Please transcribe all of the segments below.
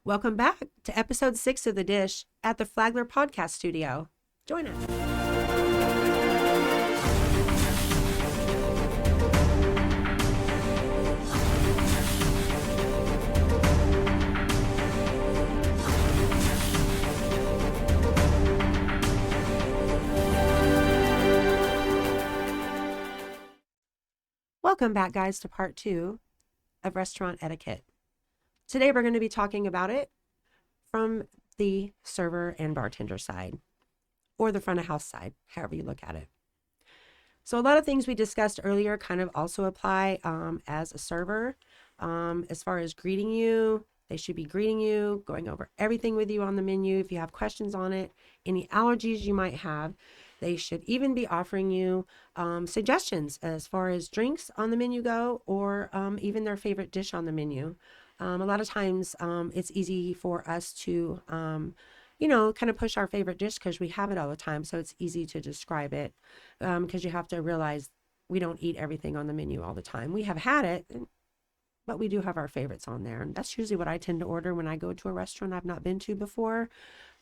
Welcome back to episode 6 of The Dish at the Flagler podcast studio. Join us. Welcome back, guys, to part 2 of restaurant etiquette. Today, we're going to be talking about it from the server and bartender side, or the front of house side, however you look at it. So a lot of things we discussed earlier kind of also apply as a server. As far as greeting you, they should be greeting you, going over everything with you on the menu. If you have questions on it, any allergies you might have, they should even be offering you suggestions as far as drinks on the menu go, or even their favorite dish on the menu. A lot of times it's easy for us to, kind of push our favorite dish because we have it all the time. So it's easy to describe it because you have to realize we don't eat everything on the menu all the time. We have had it, but we do have our favorites on there. And that's usually what I tend to order when I go to a restaurant I've not been to before,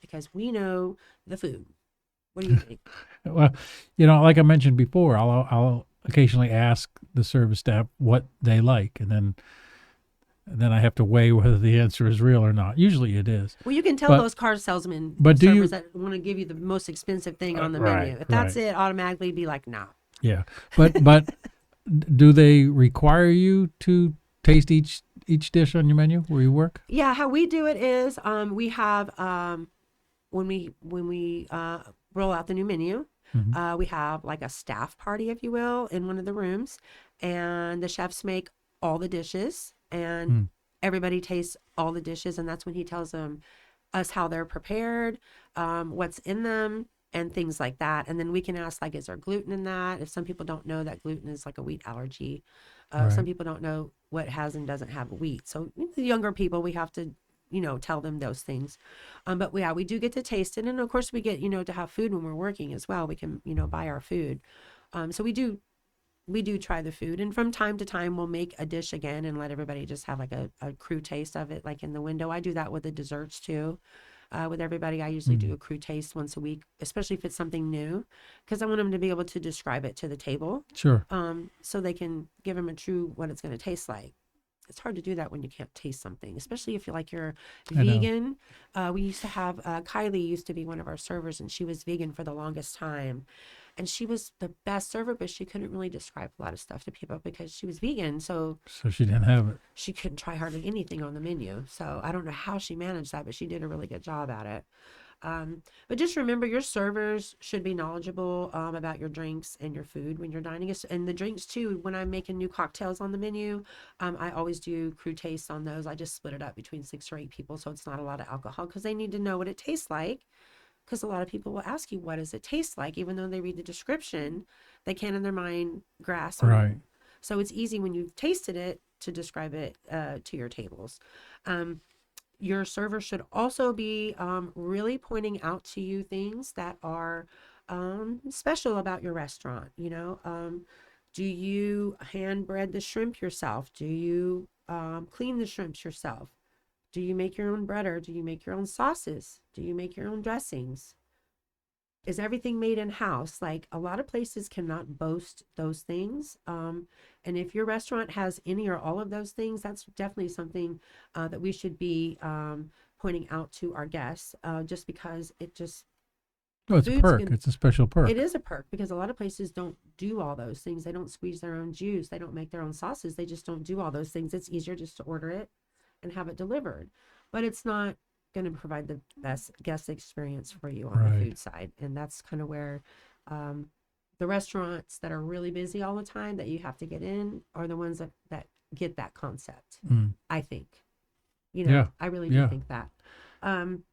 because we know the food. What do you think? Well, like I mentioned before, I'll occasionally ask the service staff what they like, and then I have to weigh whether the answer is real or not. Usually it is. Well, you can tell those car salesmen, but servers that want to give you the most expensive thing on the menu. If that's it, automatically be like, no. Yeah, but do they require you to taste each dish on your menu where you work? Yeah, how we do it is we have when we roll out the new menu, we have like a staff party, if you will, in one of the rooms, and the chefs make all the dishes, and everybody tastes all the dishes, and that's when he tells us how they're prepared, what's in them, and things like that. And then we can ask, like, is there gluten in that? If some people don't know that gluten is like a wheat allergy. Some people don't know what has and doesn't have wheat. So the younger people, we have to, tell them those things. But we do get to taste it. And of course we get, to have food when we're working as well. We can, buy our food. So we do try the food. And from time to time, we'll make a dish again and let everybody just have like a crew taste of it, like in the window. I do that with the desserts too. With everybody, I usually do a crew taste once a week, especially if it's something new, because I want them to be able to describe it to the table. Sure. So they can give them a true what it's going to taste like. It's hard to do that when you can't taste something, especially if you're vegan. We used to have Kylie used to be one of our servers, and she was vegan for the longest time. And she was the best server, but she couldn't really describe a lot of stuff to people because she was vegan. So she didn't have it. She couldn't try hardly anything on the menu. So I don't know how she managed that, but she did a really good job at it. But just remember, your servers should be knowledgeable about your drinks and your food when you're dining. And the drinks too, when I'm making new cocktails on the menu, I always do crew tastes on those. I just split it up between 6 or 8 people, so it's not a lot of alcohol, because they need to know what it tastes like. Because a lot of people will ask you, what does it taste like? Even though they read the description, they can't in their mind grasp. Right. So it's easy when you've tasted it to describe it to your tables. Your server should also be really pointing out to you things that are special about your restaurant. Do you hand bread the shrimp yourself? Do you clean the shrimps yourself? Do you make your own bread, or do you make your own sauces? Do you make your own dressings? Is everything made in-house? Like, a lot of places cannot boast those things. And if your restaurant has any or all of those things, that's definitely something that we should be pointing out to our guests, just because it just... Oh, it's a perk. It's a special perk. It is a perk, because a lot of places don't do all those things. They don't squeeze their own juice. They don't make their own sauces. They just don't do all those things. It's easier just to order it and have it delivered. But it's not going to provide the best guest experience for you on the food side. And that's kind of where the restaurants that are really busy all the time that you have to get in are the ones that get that concept. I think, I really do think that. And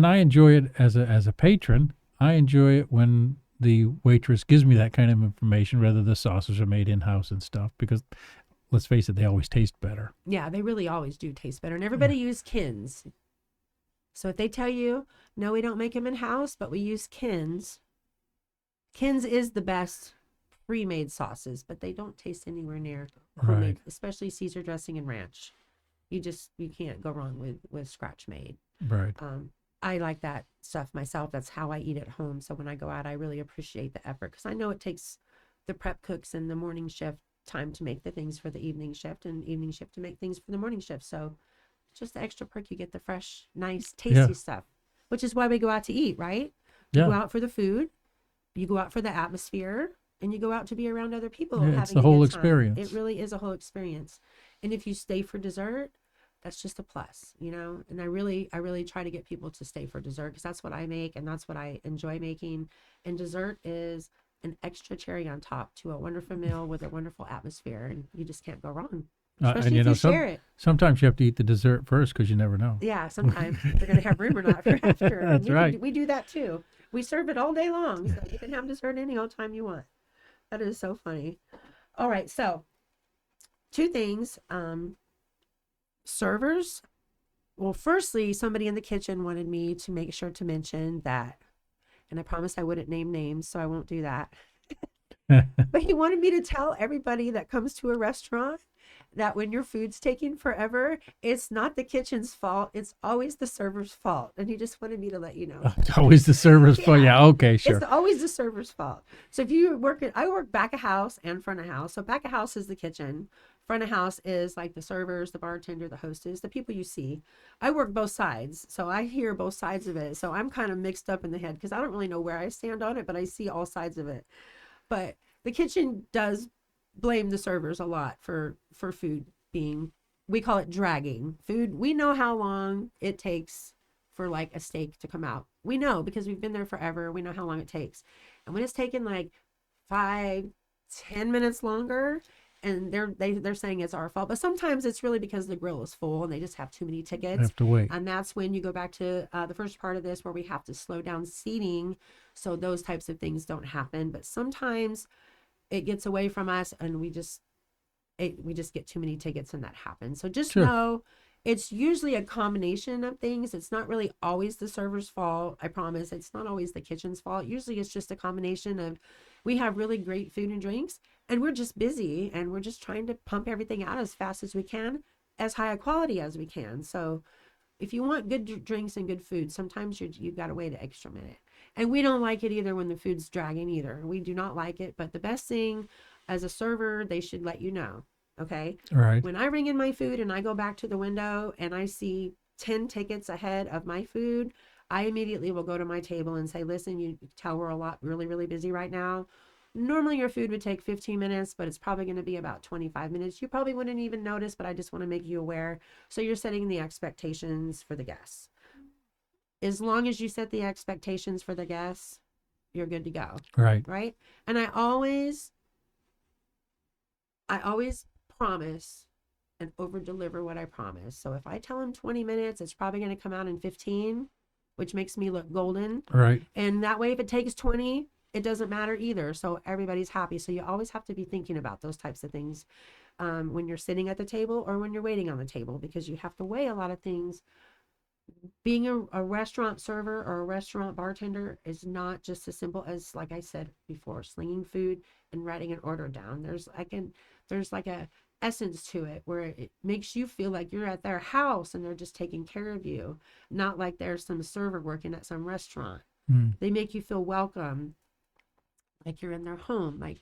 I enjoy it as a patron. I enjoy it when the waitress gives me that kind of information, whether the sauces are made in-house and stuff, because let's face it, they always taste better. Yeah, they really always do taste better. And everybody use Kins. So if they tell you, no, we don't make them in-house, but we use Kins. Kins is the best pre-made sauces, but they don't taste anywhere near homemade, especially Caesar dressing and ranch. You can't go wrong with scratch made. Right. I like that stuff myself. That's how I eat at home. So when I go out, I really appreciate the effort because I know it takes the prep cooks in the morning shift time to make the things for the evening shift and evening shift to make things for the morning shift. So just the extra perk, you get the fresh, nice, Yeah. tasty stuff, which is why we go out to eat, right? You go Yeah. out for the food, you go out for the atmosphere, and you go out to be around other people Yeah. It's having the a whole good time. It experience. really is a whole experience. And if you stay for dessert, that's just a plus, you know? And I really try to get people to stay for dessert because that's what I make and that's what I enjoy making. And dessert is an extra cherry on top to a wonderful meal with a wonderful atmosphere. And you just can't go wrong, And especially if you share it. sometimes you have to eat the dessert first because you never know. Yeah, sometimes if they're going to have room or not for after. And That's right. we do that too. We serve it all day long, so you can have dessert any old time you want. That is so funny. All right, so two things. Servers. Well, firstly, somebody in the kitchen wanted me to make sure to mention that, and I promised I wouldn't name names, so I won't do that. But he wanted me to tell everybody that comes to a restaurant that when your food's taking forever, it's not the kitchen's fault. It's always the server's fault. And he just wanted me to let you know. It's always the server's fault. Yeah. Yeah. Okay. It's Sure. always the server's fault. So if you I work back of house and front of house. So back of house is the kitchen. Front of house is like the servers, the bartender, the hostess, the people you see. I work both sides. So I hear both sides of it. So I'm kind of mixed up in the head because I don't really know where I stand on it, but I see all sides of it. But the kitchen does blame the servers a lot for food being, we call it dragging. Food, we know how long it takes for like a steak to come out. We know because we've been there forever. We know how long it takes. And when it's taken like 5, 10 minutes longer, and they're saying it's our fault, but sometimes it's really because the grill is full and they just have too many I tickets. have to wait. And that's when you go back to the first part of this where we have to slow down seating so those types of things don't happen. But sometimes it gets away from us and we just get too many tickets and that happens. So just Sure. know it's usually a combination of things. It's not really always the server's fault. I promise. It's not always the kitchen's fault. Usually it's just a combination of we have really great food and drinks and we're just busy and we're just trying to pump everything out as fast as we can, as high a quality as we can. So if you want good drinks and good food, sometimes you've got to wait an extra minute. And we don't like it either when the food's dragging either. We do not like it. But the best thing as a server, they should let you know. Okay. All right. When I ring in my food and I go back to the window and I see 10 tickets ahead of my food, I immediately will go to my table and say, listen, you tell we're a lot really, really busy right now. Normally your food would take 15 minutes, but it's probably going to be about 25 minutes. You probably wouldn't even notice, but I just want to make you aware. So you're setting the expectations for the guests. As long as you set the expectations for the guests, you're good to go. Right. Right. And I always promise and over deliver what I promise. So if I tell them 20 minutes, it's probably going to come out in 15, which makes me look golden. Right. And that way, if it takes 20, it doesn't matter either. So everybody's happy. So you always have to be thinking about those types of things when you're sitting at the table or when you're waiting on the table, because you have to weigh a lot of things. Being a restaurant server or a restaurant bartender is not just as simple as, like I said before, slinging food and writing an order down. There's like a essence to it where it makes you feel like you're at their house and they're just taking care of you, not like there's some server working at some restaurant. They make you feel welcome, like you're in their home, like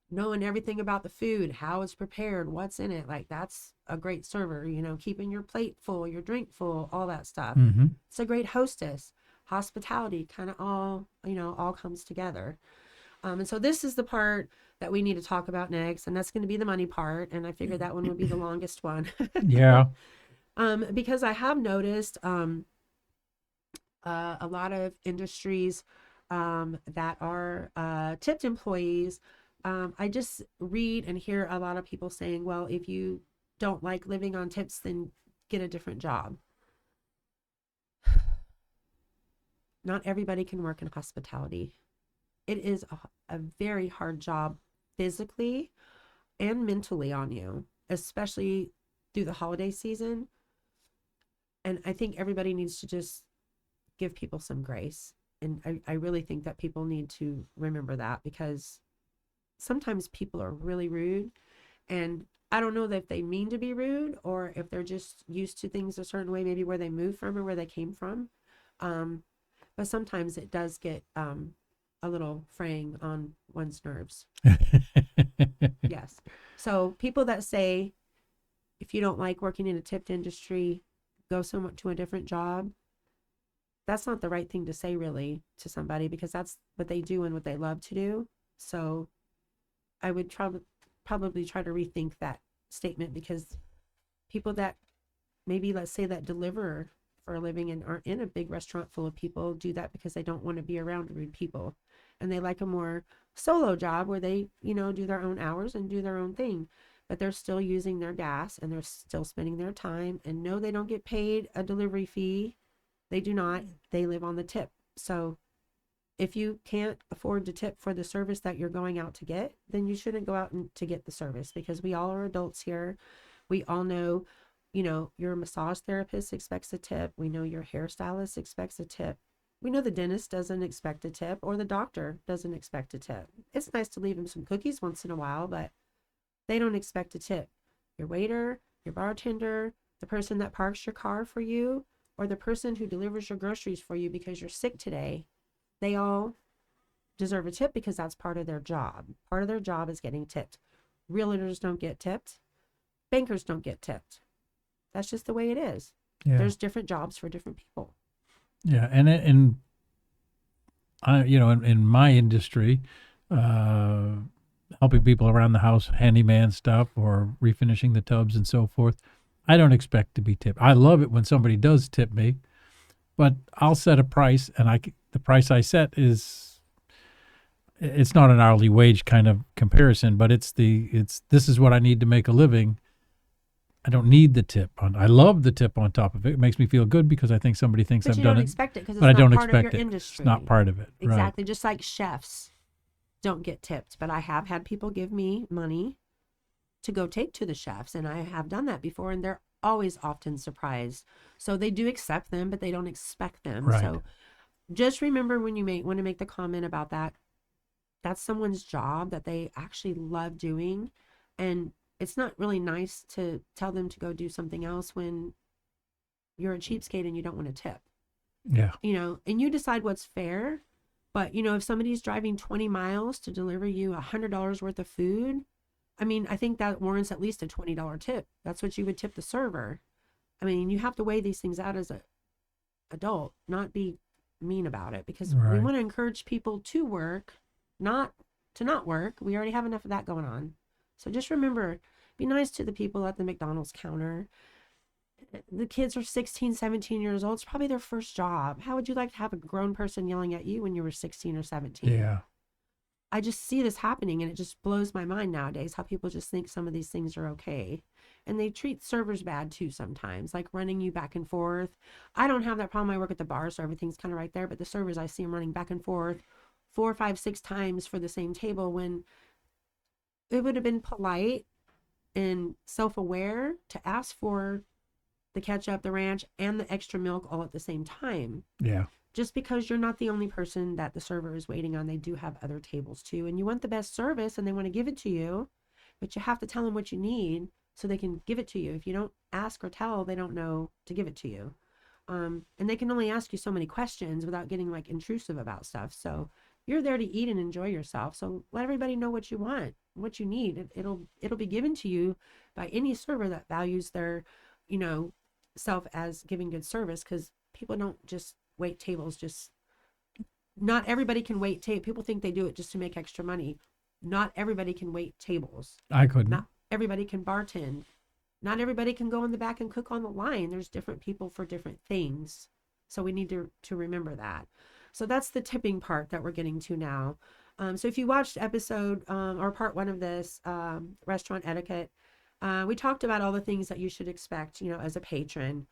knowing everything about the food, how it's prepared, what's in it. Like that's a great server, keeping your plate full, your drink full, all that stuff. Mm-hmm. It's a great hostess. Hospitality kind of all comes together. And so this is the part that we need to talk about next, and that's going to be the money part. And I figured that one would be the longest one. Yeah. Because I have noticed a lot of industries that are tipped employees. I just read and hear a lot of people saying, well, if you don't like living on tips, then get a different job. Not everybody can work in hospitality. It is a very hard job physically and mentally on you, especially through the holiday season. And I think everybody needs to just give people some grace. And I really think that people need to remember that, because sometimes people are really rude and I don't know that if they mean to be rude or if they're just used to things a certain way, maybe where they moved from or where they came from. Um, but sometimes it does get a little fraying on one's nerves. Yes. So people that say if you don't like working in a tipped industry, go somewhere to a different job. That's not the right thing to say really to somebody because that's what they do and what they love to do. So I would probably try to rethink that statement because people that maybe let's say that deliver for a living and aren't in a big restaurant full of people do that because they don't want to be around rude people and they like a more solo job where they do their own hours and do their own thing, but they're still using their gas and they're still spending their time, and no, they don't get paid a delivery fee. They do not. They live on the tip. So if you can't afford to tip for the service that you're going out to get, then you shouldn't go out and to get the service because we all are adults here. We all know, your massage therapist expects a tip. We know your hairstylist expects a tip. We know the dentist doesn't expect a tip or the doctor doesn't expect a tip. It's nice to leave them some cookies once in a while, but they don't expect a tip. Your waiter, your bartender, the person that parks your car for you, or the person who delivers your groceries for you because you're sick today, they all deserve a tip because that's part of their job. Part of their job is getting tipped. Realtors don't get tipped. Bankers don't get tipped. That's just the way it is. Yeah. There's different jobs for different people. Yeah. And I, in my industry, uh, helping people around the house, handyman stuff or refinishing the tubs and so forth, I don't expect to be tipped. I love it when somebody does tip me, but I'll set a price, and the price I set it's not an hourly wage kind of comparison, but this is what I need to make a living. I don't need the tip on. I love the tip on top of it. It makes me feel good because I think somebody thinks But I've you done don't it. expect it because it's But I not don't part of your expect it. industry. It's not part of it. Exactly. Right. Just like chefs don't get tipped, but I have had people give me money to go take to the chefs, and I have done that before, and they're always often surprised. So they do accept them, but they don't expect them. Right. So just remember when you want to make the comment about that, that's someone's job that they actually love doing, and it's not really nice to tell them to go do something else when you're a cheapskate and you don't want to tip. Yeah. And you decide what's fair. But if somebody's driving 20 miles to deliver you $100 worth of food, I mean, I think that warrants at least a $20 tip. That's what you would tip the server. I mean, you have to weigh these things out as a adult, not be mean about it, because we Right. want to encourage people to work, not to not work. We already have enough of that going on. So just remember, be nice to the people at the McDonald's counter. The kids are 16, 17 years old. It's probably their first job. How would you like to have a grown person yelling at you when you were 16 or 17? Yeah. I just see this happening, and it just blows my mind nowadays how people just think some of these things are okay. And they treat servers bad too sometimes, like running you back and forth. I don't have that problem. I work at the bar, so everything's kind of right there. But the servers, I see them running back and forth 4, 5, 6 times for the same table when it would have been polite and self-aware to ask for the ketchup, the ranch, and the extra milk all at the same time. Yeah. Just because you're not the only person that the server is waiting on, they do have other tables too. And you want the best service and they want to give it to you, but you have to tell them what you need so they can give it to you. If you don't ask or tell, they don't know to give it to you. And they can only ask you so many questions without getting like intrusive about stuff. So you're there to eat and enjoy yourself. So let everybody know what you want, what you need. It'll be given to you by any server that values their, self as giving good service, because people don't just wait tables. Just not everybody can wait people think they do it just to make extra money. Not everybody can wait tables. I couldn't. Not everybody can bartend. Not everybody can go in the back and cook on the line. There's different people for different things. So we need to remember that. So that's the tipping part that we're getting to now. So if you watched episode or part 1 of this restaurant etiquette, we talked about all the things that you should expect, as a patron.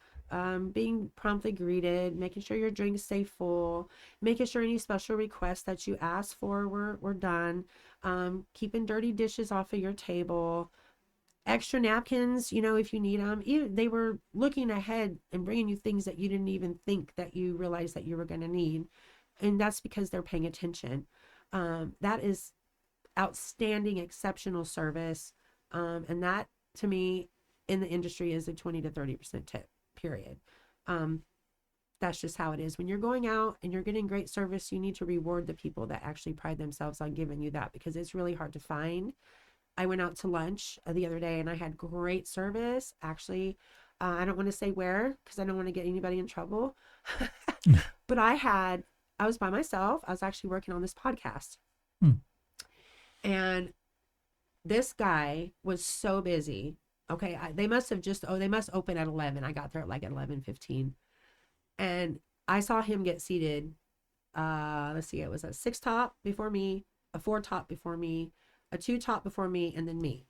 Being promptly greeted, making sure your drinks stay full, making sure any special requests that you asked for were done, keeping dirty dishes off of your table, extra napkins, if you need them. Even they were looking ahead and bringing you things that you didn't even think that you realized that you were going to need. And that's because they're paying attention. That is outstanding, exceptional service. And that to me in the industry is a 20 to 30% tip, period. Um, that's just how it is. When you're going out and you're getting great service, you need to reward the people that actually pride themselves on giving you that, because it's really hard to find. I went out to lunch the other day and I had great service. Actually, I don't want to say where because I don't want to get anybody in trouble. But I was by myself. I was actually working on this podcast. Hmm. And this guy was so busy. Okay, they must open at 11. I got there at like 11:15. And I saw him get seated. Let's see, it was a 6 top before me, a 4 top before me, a 2 top before me, and then me.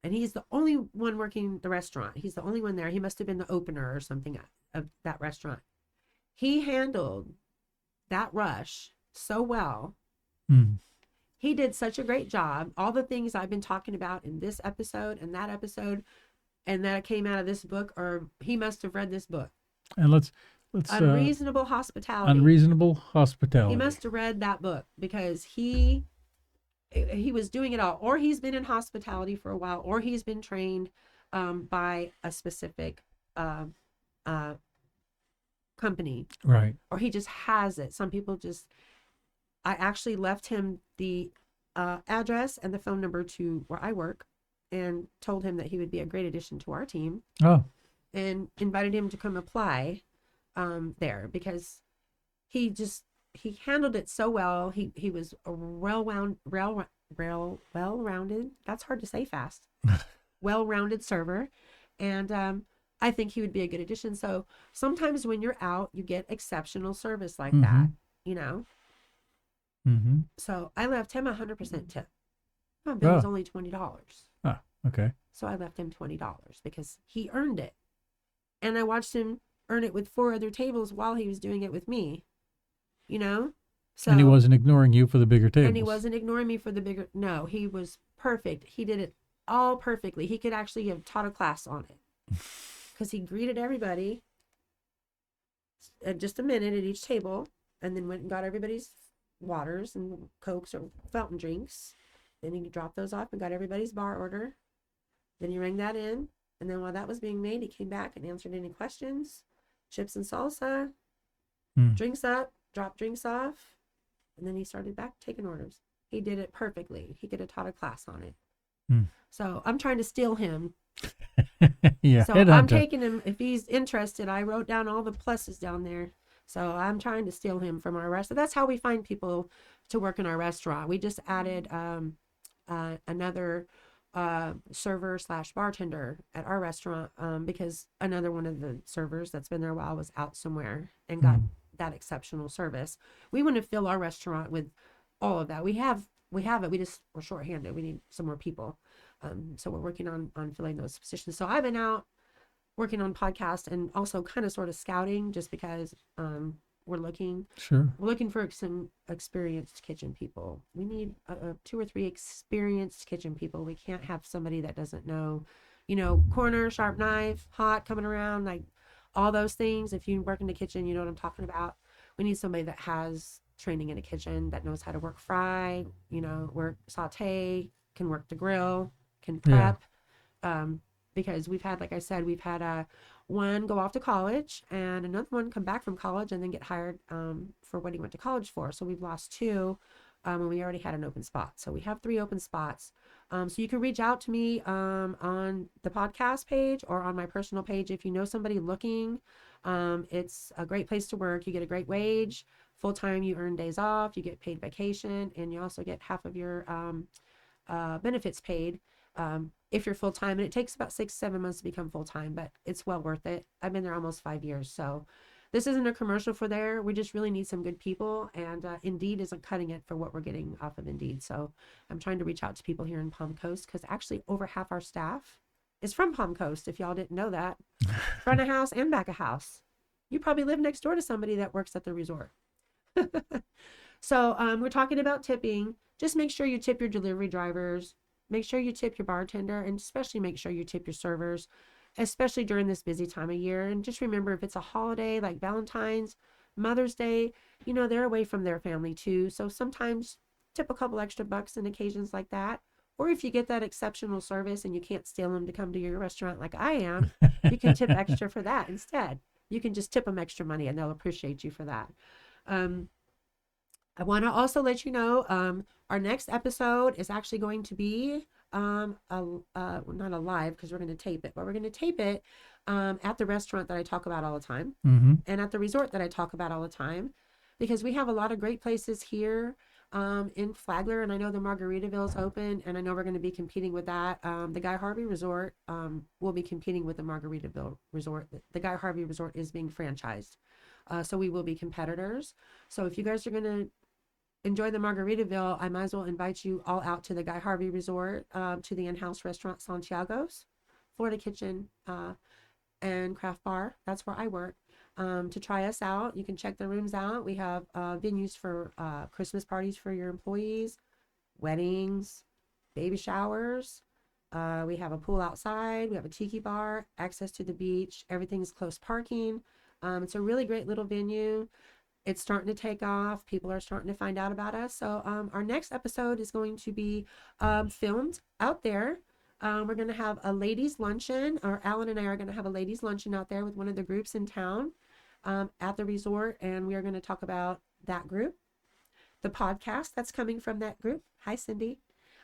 And he's the only one working the restaurant. He's the only one there. He must have been the opener or something of that restaurant. He handled that rush so well. Mm. He did such a great job. All the things I've been talking about in this episode and that episode and that came out of this book, or he must have read this book. And let's Unreasonable Hospitality. Unreasonable Hospitality. He must have read that book because he was doing it all, or he's been in hospitality for a while, or he's been trained by a specific company, right? Or he just has it. Some people just. I actually left him the address and the phone number to where I work, and told him that he would be a great addition to our team. Oh, and invited him to come apply there because he handled it so well. He was a well-rounded. That's hard to say fast. Well-rounded server, and I think he would be a good addition. So sometimes when you're out, you get exceptional service like that, you know. Mm-hmm. So I left him 100% tip. My bill was only $20. Oh, okay. So I left him $20 because he earned it, and I watched him earn it with 4 other tables while he was doing it with me. You know? So, and he wasn't ignoring you for the bigger tables. And he wasn't ignoring me for the bigger. No, he was perfect. He did it all perfectly. He could actually have taught a class on it because he greeted everybody at just a minute at each table, and then went and got everybody's waters and Cokes or fountain drinks. Then he dropped those off and got everybody's bar order. Then he rang that in. And then while that was being made, he came back and answered any questions. Chips and salsa, drinks up, dropped drinks off. And then he started back taking orders. He did it perfectly. He could have taught a class on it. So I'm trying to steal him. Yeah. So I'm taking him. If he's interested, I wrote down all the pluses down there. So I'm trying to steal him from our restaurant. That's how we find people to work in our restaurant. We just added another server / bartender at our restaurant because another one of the servers that's been there a while was out somewhere and got that exceptional service. We want to fill our restaurant with all of that. We have it. We're shorthanded. We need some more people. So we're working on filling those positions. So I've been out working on podcasts and also kind of sort of scouting just because we're looking for some experienced kitchen people. We need 2 or 3 experienced kitchen people. We can't have somebody that doesn't know, corner, sharp knife, hot, coming around, like all those things. If you work in the kitchen, you know what I'm talking about. We need somebody that has training in a kitchen, that knows how to work fry, work saute, can work the grill, can prep. Because we've had, like I said, one go off to college and another one come back from college and then get hired for what he went to college for. So we've lost 2 when we already had an open spot. So we have 3 open spots. So you can reach out to me on the podcast page or on my personal page if you know somebody looking. It's a great place to work. You get a great wage. Full-time, you earn days off. You get paid vacation, and you also get half of your benefits paid. If you're full-time, and it takes about 6-7 months to become full-time, but it's well worth it. I've been there almost 5 years. So this isn't a commercial for there. We just really need some good people, and Indeed isn't cutting it for what we're getting off of Indeed. So I'm trying to reach out to people here in Palm Coast because actually over half our staff is from Palm Coast. If y'all didn't know that, front of house and back of house. You probably live next door to somebody that works at the resort. So we're talking about tipping. Just make sure you tip your delivery drivers. Make sure you tip your bartender, and especially make sure you tip your servers, especially during this busy time of year. And just remember, if it's a holiday like Valentine's, Mother's Day, they're away from their family too. So sometimes tip a couple extra bucks in occasions like that, Or if you get that exceptional service and you can't steal them to come to your restaurant like I am, you can tip extra for that instead. You can just tip them extra money and they'll appreciate you for that. Um, I want to also let you know our next episode is actually going to be not a live because we're going to tape it, but we're going to tape it at the restaurant that I talk about all the time Mm-hmm. and at the resort that I talk about all the time because we have a lot of great places here in Flagler, and I know the Margaritaville's open, and I know we're going to be competing with that. The Guy Harvey Resort will be competing with the Margaritaville Resort. The Guy Harvey Resort is being franchised, so we will be competitors. So if you guys are going to enjoy the Margaritaville, I might as well invite you all out to the Guy Harvey Resort, to the in-house restaurant Santiago's, Florida Kitchen, and Craft Bar. That's where I work. To try us out, you can check the rooms out. We have venues for Christmas parties for your employees, weddings, baby showers. We have a pool outside. We have a tiki bar, access to the beach. Everything's close parking. It's a really great little venue. It's starting to take off. People are starting to find out about us. So our next episode is going to be filmed out there. We're going to have a ladies luncheon, or Alan and I are going to have a ladies luncheon out there with one of the groups in town at the resort. And we are going to talk about that group, the podcast that's coming from that group. Hi, Cindy.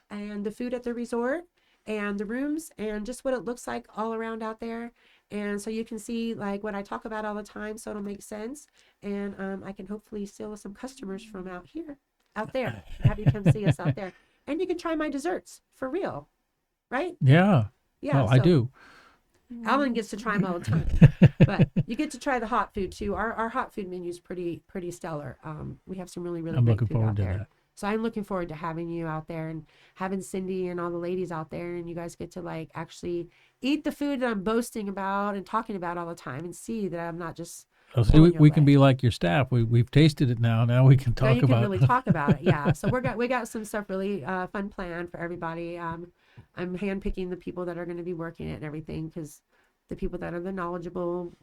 And the food at the resort and the rooms and just what it looks like all around out there. And so you can see like what I talk about all the time, so it'll make sense. And I can hopefully steal some customers from out there, have you come see us out there. And you can try my desserts for real, right? Yeah. Yeah. Well, So I do. Alan gets to try them all the time, but you get to try the hot food too. Our hot food menu is pretty stellar. We have some really I'm great looking food forward out to there. that. So I'm looking forward to having you out there and having Cindy and all the ladies out there, and you guys get to like actually eat the food that I'm boasting about and talking about all the time, and see that I'm not just Oh, see, blowing your we can leg. be like your staff. We've tasted it now. Now we can Now talk you can about really it. talk about it. Yeah. So we got some stuff really fun planned for everybody. I'm handpicking the people that are going to be working it and everything, because the people that are the knowledgeable,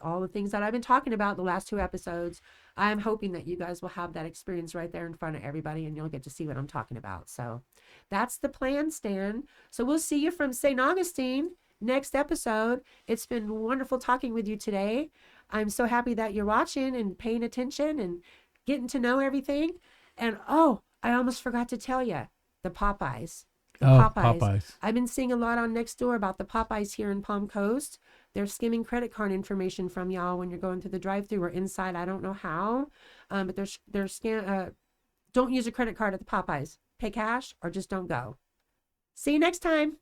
all the things that I've been talking about the last 2 episodes, I'm hoping that you guys will have that experience right there in front of everybody and you'll get to see what I'm talking about. So that's the plan, Stan. So we'll see you from St. Augustine next episode. It's been wonderful talking with you today. I'm so happy that you're watching and paying attention and getting to know everything. And oh, I almost forgot to tell you, the Popeyes. The Oh, Popeyes. Popeyes. I've been seeing a lot on Nextdoor about the Popeyes here in Palm Coast. They're skimming credit card information from y'all when you're going through the drive-thru or inside. I don't know how, but don't use a credit card at the Popeyes. Pay cash or just don't go. See you next time.